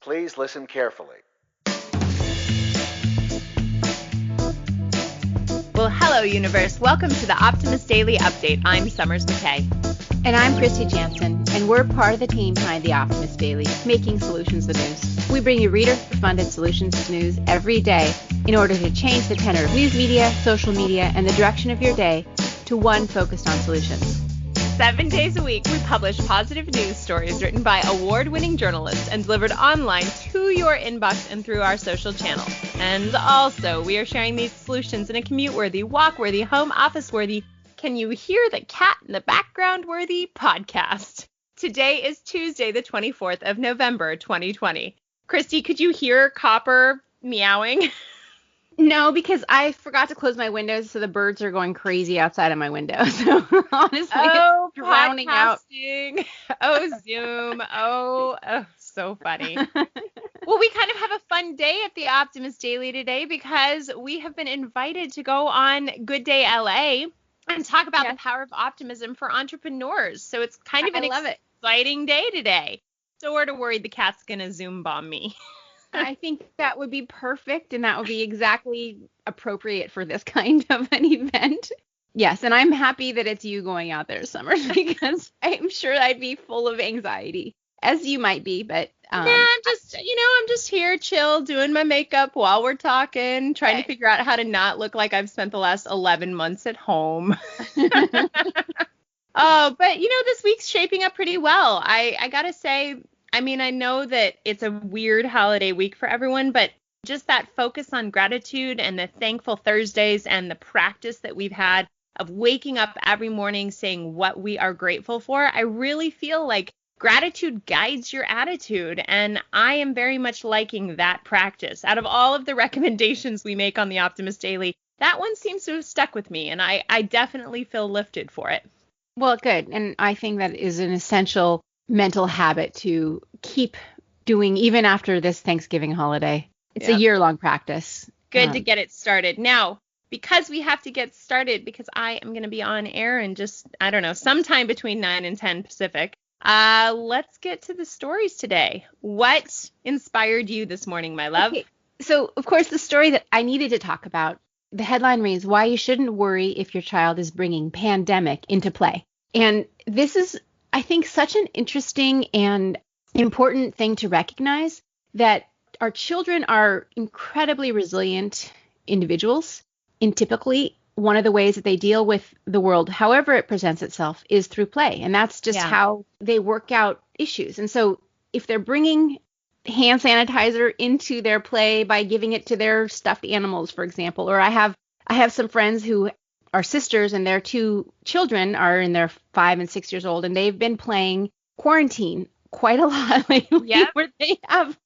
Please listen carefully. Well, hello, universe. Welcome to the Optimist Daily Update. I'm Summers Kristy. And I'm Kristy Jansen, and we're part of the team behind the Optimist Daily, making solutions the news. We bring you reader-funded solutions to news every day in order to change the tenor of news media, social media, and the direction of your day to one focused on solutions. 7 days a week, we publish positive news stories written by award-winning journalists and delivered online to your inbox and through our social channels. And also, we are sharing these solutions in a commute-worthy, walk-worthy, home office-worthy, can you hear the cat in the background-worthy podcast. Today is Tuesday, the 24th of November, 2020. Kristy, could you hear Copper meowing? No, because I forgot to close my windows, so the birds are going crazy outside of my window. So honestly, it's drowning out. Oh, Zoom. Oh, so funny. Well, we kind of have a fun day at the Optimist Daily today because we have been invited to go on Good Day LA and talk about the power of optimism for entrepreneurs. So it's kind of an exciting day today. Sort of worried the cat's going to Zoom bomb me. I think that would be perfect, and that would be exactly appropriate for this kind of an event. Yes, and I'm happy that it's you going out there, Summers, because I'm sure I'd be full of anxiety, as you might be, but... I'm just here, chill, doing my makeup while we're talking, trying to figure out how to not look like I've spent the last 11 months at home. Oh, but, this week's shaping up pretty well. I gotta say... I mean, I know that it's a weird holiday week for everyone, but just that focus on gratitude and the thankful Thursdays and the practice that we've had of waking up every morning saying what we are grateful for, I really feel like gratitude guides your attitude. And I am very much liking that practice. Out of all of the recommendations we make on the Optimist Daily, that one seems to have stuck with me, and I definitely feel lifted for it. Well, good. And I think that is an essential mental habit to keep doing even after this Thanksgiving holiday. It's a year-long practice. Good to get it started. Now, because we have to get started, because I am going to be on air in just, sometime between 9 and 10 Pacific, let's get to the stories today. What inspired you this morning, my love? Okay. So, of course, the story that I needed to talk about, the headline reads, "Why You Shouldn't Worry If Your Child is Bringing Pandemic into Play." And this is, I think, such an interesting and important thing to recognize, that our children are incredibly resilient individuals. And typically, one of the ways that they deal with the world, however it presents itself, is through play. And that's just how they work out issues. And so if they're bringing hand sanitizer into their play by giving it to their stuffed animals, for example, or I have some friends who are sisters, and their two children are in their 5 and 6 years old, and they've been playing quarantine quite a lot lately, where they have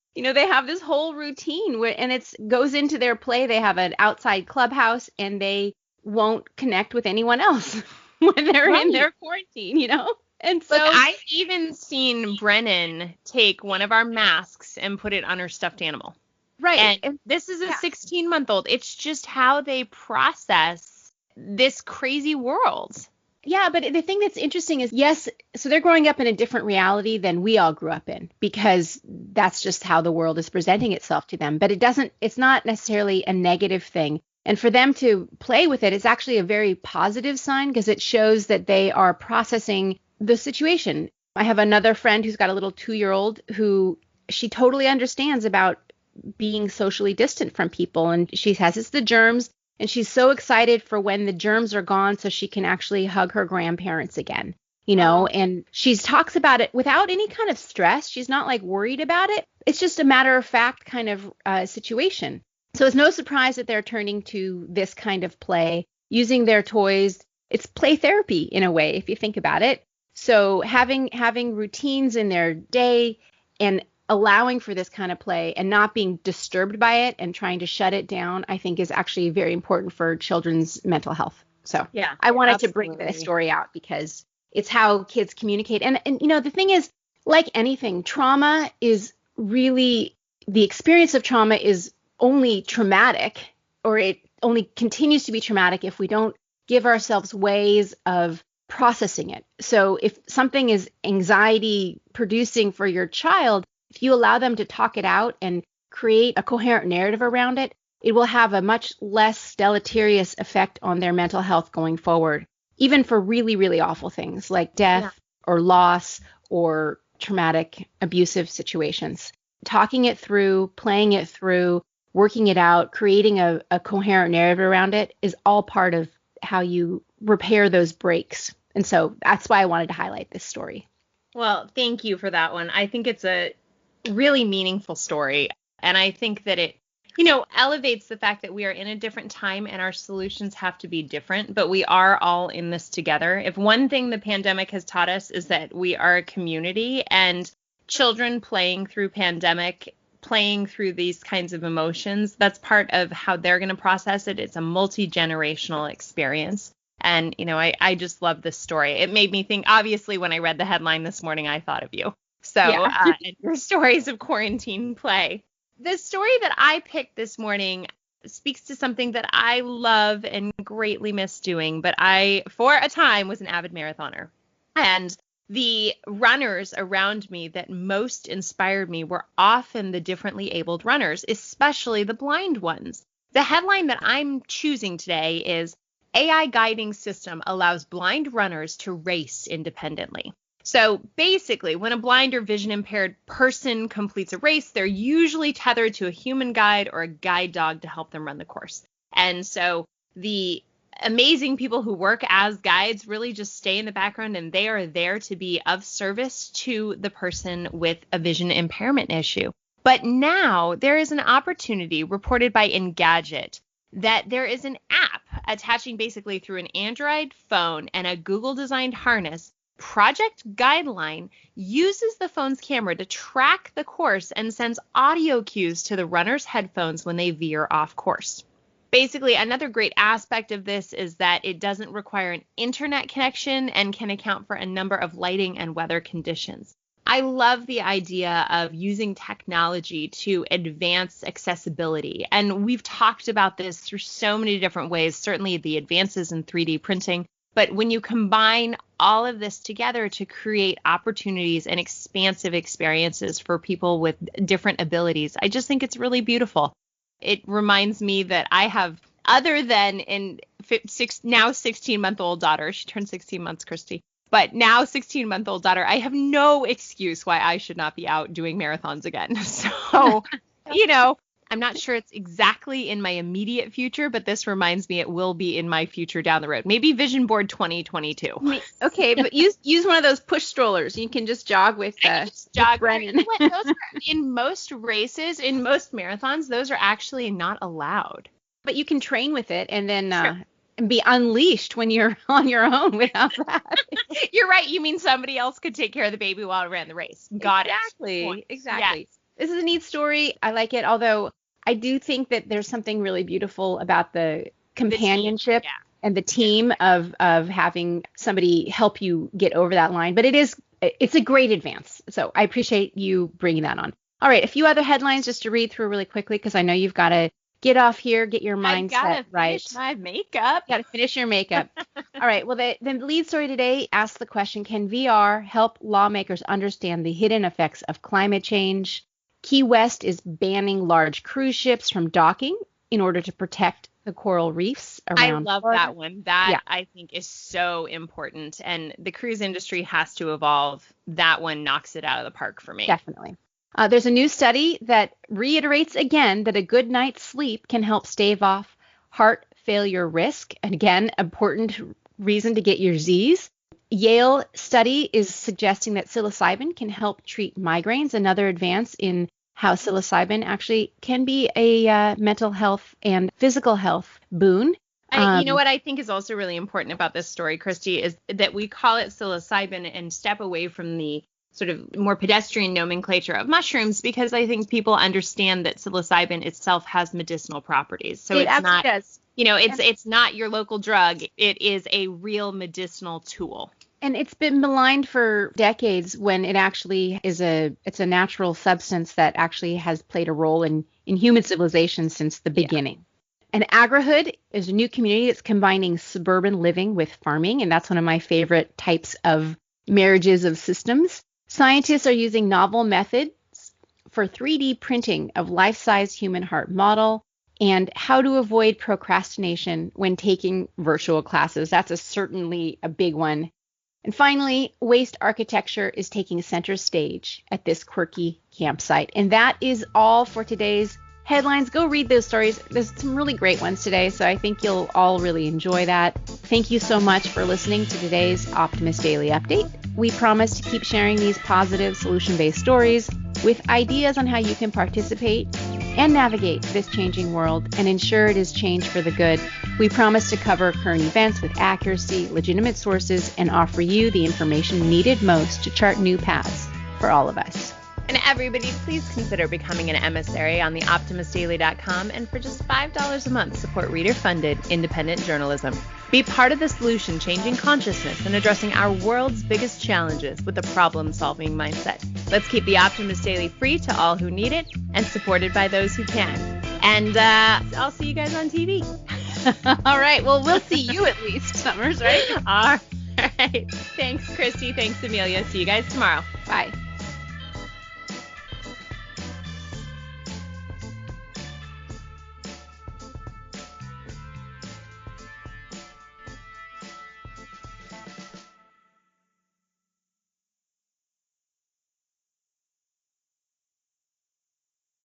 this whole routine and it goes into their play. They have an outside clubhouse, and they won't connect with anyone else when they're in their quarantine, And so I've even seen Brennan take one of our masks and put it on her stuffed animal. Right. And this is a 16-month-old. It's just how they process this crazy world. Yeah, but the thing that's interesting is, yes, so they're growing up in a different reality than we all grew up in, because that's just how the world is presenting itself to them. But it's not necessarily a negative thing. And for them to play with it is actually a very positive sign, because it shows that they are processing the situation. I have another friend who's got a little 2-year-old who she totally understands about being socially distant from people. And she has the germs. And she's so excited for when the germs are gone so she can actually hug her grandparents again, and she talks about it without any kind of stress. She's not like worried about it. It's just a matter of fact kind of situation. So it's no surprise that they're turning to this kind of play, using their toys. It's play therapy in a way, if you think about it. So having routines in their day and allowing for this kind of play and not being disturbed by it and trying to shut it down, I think is actually very important for children's mental health. So I wanted to bring this story out because it's how kids communicate. And the thing is, like anything, trauma is really, the experience of trauma is only traumatic, or it only continues to be traumatic if we don't give ourselves ways of processing it. So if something is anxiety producing for your child, if you allow them to talk it out and create a coherent narrative around it, it will have a much less deleterious effect on their mental health going forward, even for really, really awful things like death or loss or traumatic, abusive situations. Talking it through, playing it through, working it out, creating a coherent narrative around it is all part of how you repair those breaks. And so that's why I wanted to highlight this story. Well, thank you for that one. I think it's a really meaningful story. And I think that it, elevates the fact that we are in a different time and our solutions have to be different, but we are all in this together. If one thing the pandemic has taught us is that we are a community, and children playing through pandemic, playing through these kinds of emotions, that's part of how they're going to process it. It's a multi-generational experience. And, I just love this story. It made me think, obviously, when I read the headline this morning, I thought of you. So, and your stories of quarantine play. The story that I picked this morning speaks to something that I love and greatly miss doing, but I, for a time, was an avid marathoner. And the runners around me that most inspired me were often the differently abled runners, especially the blind ones. The headline that I'm choosing today is AI guiding system allows blind runners to race independently. So basically, when a blind or vision impaired person completes a race, they're usually tethered to a human guide or a guide dog to help them run the course. And so the amazing people who work as guides really just stay in the background, and they are there to be of service to the person with a vision impairment issue. But now there is an opportunity reported by Engadget that there is an app attaching basically through an Android phone and a Google designed harness. Project Guideline uses the phone's camera to track the course and sends audio cues to the runner's headphones when they veer off course. Basically, another great aspect of this is that it doesn't require an internet connection and can account for a number of lighting and weather conditions. I love the idea of using technology to advance accessibility. And we've talked about this through so many different ways, certainly the advances in 3D printing. But when you combine all of this together to create opportunities and expansive experiences for people with different abilities, I just think it's really beautiful. It reminds me that I have, other than now 16-month-old daughter, she turned 16 months, Kristy, but now 16-month-old daughter, I have no excuse why I should not be out doing marathons again. So, I'm not sure it's exactly in my immediate future, but this reminds me it will be in my future down the road. Maybe Vision Board 2022. Okay, but use one of those push strollers. You can just jog with Brennan. Those are, in most races, in most marathons, those are actually not allowed. But you can train with it and then and be unleashed when you're on your own without that. You're right. You mean somebody else could take care of the baby while I ran the race. Got it. Exactly. Yes. This is a neat story. I like it, although I do think that there's something really beautiful about the companionship and the team of having somebody help you get over that line. But it's a great advance. So I appreciate you bringing that on. All right, a few other headlines just to read through really quickly because I know you've got to get off here, get your mindset right. Finish my makeup. Got to finish your makeup. All right. Well, the lead story today asks the question, can VR help lawmakers understand the hidden effects of climate change? Key West is banning large cruise ships from docking in order to protect the coral reefs around I love Florida. that one. I think is so important. And the cruise industry has to evolve. That one knocks it out of the park for me. Definitely. There's a new study that reiterates again that a good night's sleep can help stave off heart failure risk. And again, important reason to get your Z's. Yale study is suggesting that psilocybin can help treat migraines, another advance in how psilocybin actually can be a mental health and physical health boon. You know what I think is also really important about this story, Kristy, is that we call it psilocybin and step away from the sort of more pedestrian nomenclature of mushrooms, because I think people understand that psilocybin itself has medicinal properties. So it's not, does. It's not your local drug. It is a real medicinal tool. And it's been maligned for decades when it actually is it's a natural substance that actually has played a role in human civilization since the beginning. And Agrihood is a new community that's combining suburban living with farming, and that's one of my favorite types of marriages of systems. Scientists are using novel methods for 3D printing of life-size human heart model, and how to avoid procrastination when taking virtual classes. That's certainly a big one. And finally, waste architecture is taking center stage at this quirky campsite. And that is all for today's headlines. Go read those stories. There's some really great ones today, so I think you'll all really enjoy that. Thank you so much for listening to today's Optimist Daily Update. We promise to keep sharing these positive, solution-based stories with ideas on how you can participate and navigate this changing world and ensure it is changed for the good. We promise to cover current events with accuracy, legitimate sources, and offer you the information needed most to chart new paths for all of us. And everybody, please consider becoming an emissary on the optimistdaily.com, and for just $5 a month, support reader-funded independent journalism. Be part of the solution, changing consciousness and addressing our world's biggest challenges with a problem-solving mindset. Let's keep the Optimist Daily free to all who need it and supported by those who can. And I'll see you guys on TV. All right. Well, we'll see you at least, Summers, right? All right. Thanks, Kristy. Thanks, Amelia. See you guys tomorrow. Bye.